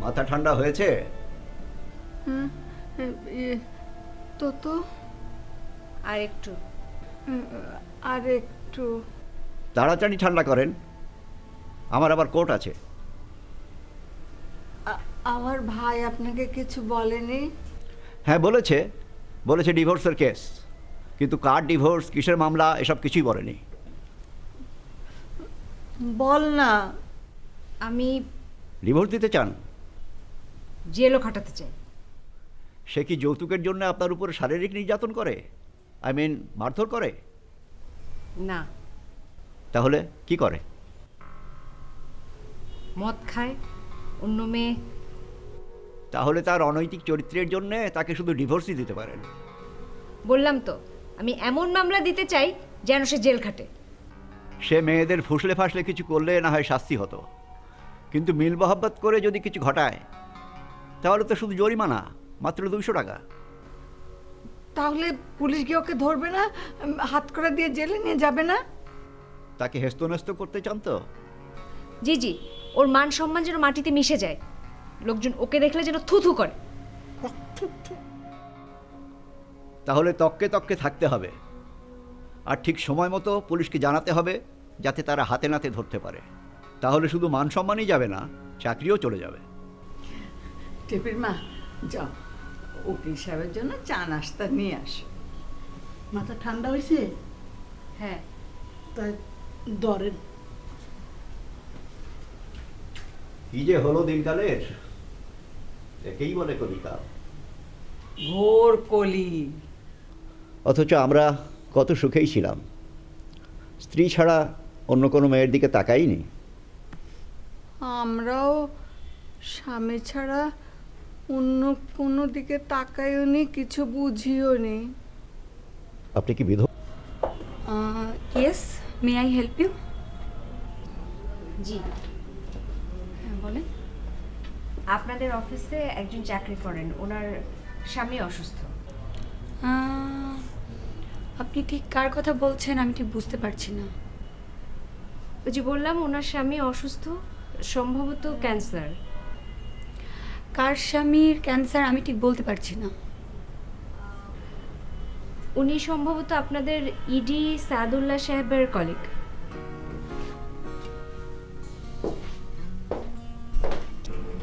মাথা ঠান্ডা হয়েছে? তো আর একটু। আর একটু। তাড়াতাড়ি ঠান্ডা করেন, আমার আবার কোর্ট আছে। আমার ভাই আপনাকে কিছু বলেনি? হ্যাঁ বলেছে, বলেছে ডিভোর্সের কেস, কিন্তু কার ডিভোর্স, কিসের মামলা, এসব কিছুই বলেনি। বল না। আমি ডিভোর্স দিতে চান? জেলও খাটাতে চাই। সে কি যৌতুকের জন্য আপনার উপর শারীরিক নির্যাতন করে, আই মিন মারধর করে? না। তাহলে কি করে? মদ খায়, অন্য মেয়ে। তাহলে তার অনৈতিক চরিত্রের জন্য তাকে শুধু ডিভোর্সই দিতে পারেন। বললাম তো, আমি এমন মামলা দিতে চাই যেন সে জেল খাটে। সে মেয়েদের ফুসলে ফাসলে কিছু করলে না হয় শাস্তি হতো, কিন্তু মিল মহব্বত করে যদি কিছু ঘটায় তাহলে তো শুধু জরিমানা, মাত্র 200 টাকা। তাহলে পুলিশ গিয়ে ওকে ধরবে না, হাত করা দিয়ে জেলে নিয়ে যাবে না? তাকে হেস্তনেস্ত করতে চান তো? জি জি, ওর মান সম্মান যেন মাটিতে মিশে যায়, লোকজন ওকে দেখলে যেন থু থু করে। তাহলে তককে তককে থাকতে হবে, আর ঠিক সময় মতো পুলিশকে জানাতে হবে যাতে তারা হাতে নাতে ধরতে পারে। তাহলে শুধু মান সম্মানই যাবে না, চাকরিও চলে যাবে। টেপির মা, যাও উকিল সাহেবের জন্য চা নাস্তা নিয়ে আসো। মাথা ঠান্ডা হয়েছে? হ্যাঁ। তাই ধরেন। কি যে হলো দিনকালের, একেই বলে কবিতা। ঘোর কলি। অথচ আমরা কত সুখেই ছিলাম, স্ত্রী ছাড়া অন্য কোনো মেয়ের দিকে তাকাইনি। আমরাও স্বামী ছাড়া অন্য কোনো দিকে তাকাইও নি, কিছু বুঝিও নি। আপনি কি বিধবা? Yes, may I help you? জি। হ্যাঁ বলেন। আপনাদের অফিসে একজন চাকরি করেন, ওনার স্বামী অসুস্থ। আপনি ঠিক কার কথা বলছেন আমি ঠিক বুঝতে পারছি না। ওই যে বললাম ওনার স্বামী অসুস্থ, সম্ভবত ক্যান্সার। কার স্বামীর ক্যান্সার আমি ঠিক বলতে পারছি না। উনি সম্ভবত আপনাদের ইডি সাদুল্লাহ সাহেবের কলিগ।